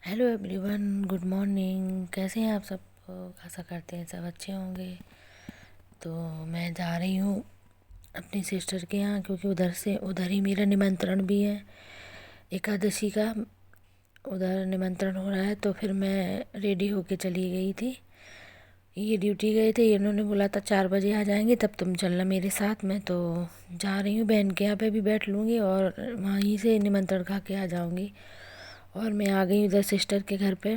Hello everyone, good morning. कैसे हैं आप सब? आशा करते हैं सब अच्छे होंगे। तो मैं जा रही हूँ अपनी सिस्टर के यहाँ, क्योंकि उधर ही मेरा निमंत्रण भी है एकादशी का। उधर निमंत्रण हो रहा है, तो फिर मैं रेडी होके चली गई थी। ये ड्यूटी गए थे, इन्होंने बोला था 4 बजे आ जाएंगे, तब तुम चलना मेरे साथ में। तो जा रही हूँ, बहन के यहाँ पे भी बैठ लूँगी और वहीं से निमंत्रण खा के आ जाऊँगी। और मैं आ गई उधर सिस्टर के घर पे।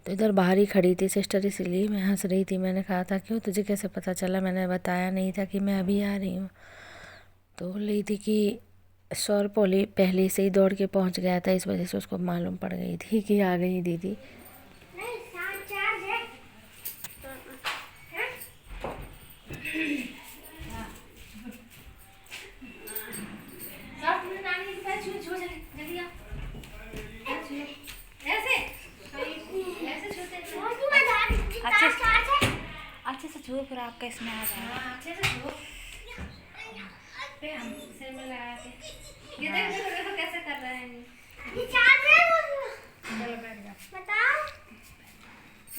तो इधर बाहर ही खड़ी थी सिस्टर, इसलिए मैं हंस रही थी। मैंने कहा था, क्यों, तुझे कैसे पता चला? मैंने बताया नहीं था कि मैं अभी आ रही हूँ। तो बोल रही थी कि सौर पहले से ही दौड़ के पहुँच गया था, इस वजह से उसको मालूम पड़ गई थी कि आ गई दीदी। अच्छे से छुओ, फिर आपका इसमें आ जाएगा। अच्छे से छुओ, हम सिर में लगा के। ये देखो कैसे कर रहे हैं। ये चार्ज है। चलो बैठ जाओ। बताओ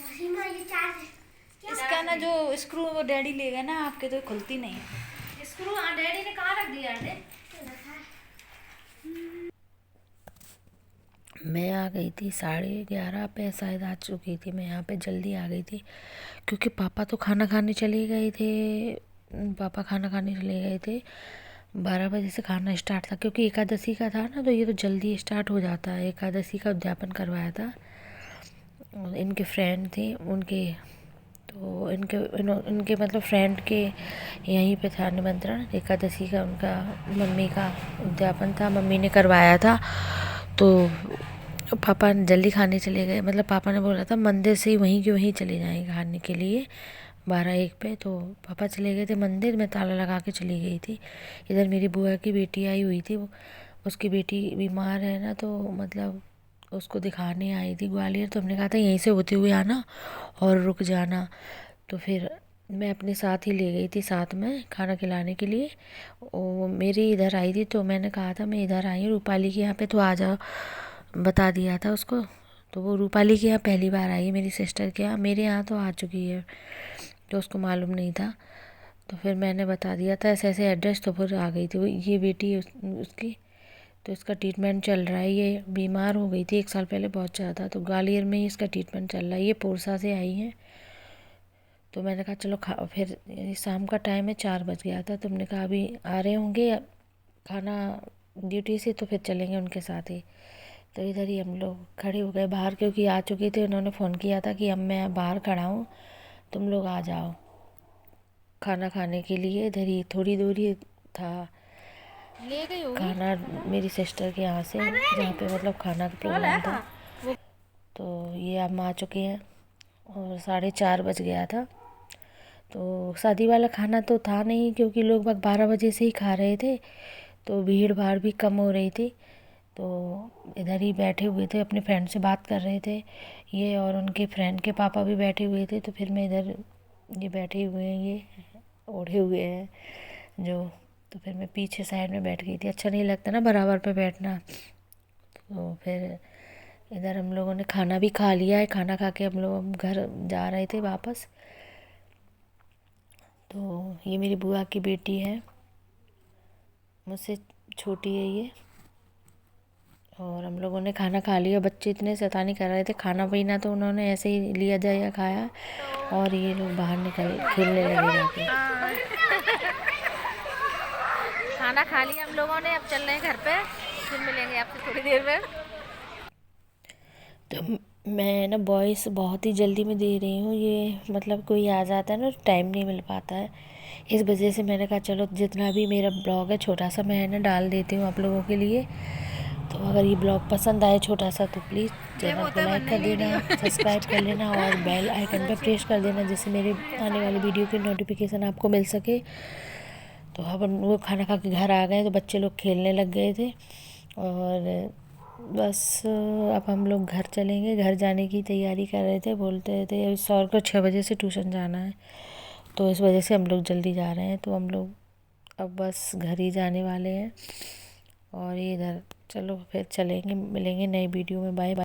सीमा, ये चार्ज है। इसका ना जो स्क्रू वो डैडी ले गए ना आपके, तो खुलती नहीं है स्क्रू। हाँ, डैडी ने कहाँ रख दिया है? मैं आ गई थी 11:30 पे, शायद आ चुकी थी। मैं यहाँ पे जल्दी आ गई थी क्योंकि पापा तो खाना खाने चले गए थे। पापा खाना खाने चले गए थे, 12 बजे से खाना स्टार्ट था, क्योंकि एकादशी का था ना, तो ये तो जल्दी स्टार्ट हो जाता है। एकादशी का उद्यापन करवाया था, इनके फ्रेंड थे उनके। तो इनके मतलब फ्रेंड के यहीं पे था निमंत्रण एकादशी का। उनका मम्मी का उद्यापन था, मम्मी ने करवाया था। तो पापा जल्दी खाने चले गए। मतलब पापा ने बोला था मंदिर से ही वहीं के वहीं चले जाएंगे खाने के लिए 12-1 पे। तो पापा चले गए थे मंदिर में, ताला लगा के चली गई थी। इधर मेरी बुआ की बेटी आई हुई थी, उसकी बेटी बीमार है ना, तो मतलब उसको दिखाने आई थी ग्वालियर। तो हमने कहा था यहीं से होते हुए आना और रुक जाना। तो फिर मैं अपने साथ ही ले गई थी, साथ में खाना खिलाने के लिए। वो मेरी इधर आई थी, तो मैंने कहा था मैं इधर आई हूँ रूपाली के यहाँ पे, तो आ जाओ, बता दिया था उसको। तो वो रूपाली के यहाँ पहली बार आई है, मेरी सिस्टर के यहाँ। मेरे यहाँ तो आ चुकी है, तो उसको मालूम नहीं था। तो फिर मैंने बता दिया था ऐसे ऐसे एड्रेस, तो फिर आ गई थी। वो ये बेटी है उसकी, तो इसका ट्रीटमेंट चल रहा है। ये बीमार हो गई थी 1 साल पहले बहुत ज़्यादा, तो ग्वालियर में ही इसका ट्रीटमेंट चल रहा है। ये पोरसा से आई है। तो मैंने कहा चलो फिर शाम का टाइम है, 4 बज गया था। तुमने कहा अभी आ रहे होंगे खाना ड्यूटी से, तो फिर चलेंगे उनके साथ ही। तो इधर ही हम लोग खड़े हो गए बाहर, क्योंकि आ चुके थे। उन्होंने फ़ोन किया था कि अब मैं बाहर खड़ा हूँ, तुम लोग आ जाओ खाना खाने के लिए। इधर ही थोड़ी दूरी था ले गई होगी खाना मेरी सिस्टर के यहाँ से, जहाँ पे मतलब खाना का प्रोग्राम था। तो ये अब आ चुके हैं और 4:30 बज गया था। तो शादी वाला खाना तो था नहीं, क्योंकि लोग बाग 12 बजे से ही खा रहे थे, तो भीड़ भाड़ भी कम हो रही थी। तो इधर ही बैठे हुए थे, अपने फ्रेंड से बात कर रहे थे ये, और उनके फ्रेंड के पापा भी बैठे हुए थे। तो फिर मैं इधर, ये बैठे हुए हैं, ये ओढ़े हुए हैं जो। तो फिर मैं पीछे साइड में बैठ गई थी, अच्छा नहीं लगता ना बराबर पे बैठना। तो फिर इधर हम लोगों ने खाना भी खा लिया है। खाना खा के हम लोग घर जा रहे थे वापस। तो ये मेरी बुआ की बेटी है, मुझसे छोटी है ये। और हम लोगों ने खाना खा लिया। बच्चे इतने शैतानी कर रहे थे, खाना पीना तो उन्होंने ऐसे ही लिया जाया खाया, और ये लोग बाहर निकल खेलने लगे जाके। खाना खा लिया हम लोगों ने, अब चल रहे हैं घर पे। फिर मिलेंगे आपसे थोड़ी देर में। तो मैं ना वॉइस बहुत ही जल्दी में दे रही हूँ, ये मतलब कोई आ जाता है ना, टाइम नहीं मिल पाता है। इस वजह से मैंने कहा चलो जितना भी मेरा ब्लॉग है छोटा सा, मैं ना डाल देती हूँ आप लोगों के लिए। तो अगर ये ब्लॉग पसंद आए छोटा सा, तो प्लीज़ चैनल को लाइक कर देना, सब्सक्राइब कर लेना और बेल आइकन पर प्रेस कर देना, जिससे मेरे आने वाली वीडियो की नोटिफिकेशन आपको मिल सके। तो अब हम वो खाना खा के घर आ गए, तो बच्चे लोग खेलने लग गए थे। और बस अब हम लोग घर चलेंगे। घर जाने की तैयारी कर रहे थे, बोलते थे सौर को 6 बजे से ट्यूशन जाना है, तो इस वजह से हम लोग जल्दी जा रहे हैं। तो हम लोग अब बस घर ही जाने वाले हैं। और ये इधर चलो फिर चलेंगे, मिलेंगे नई वीडियो में। Bye bye.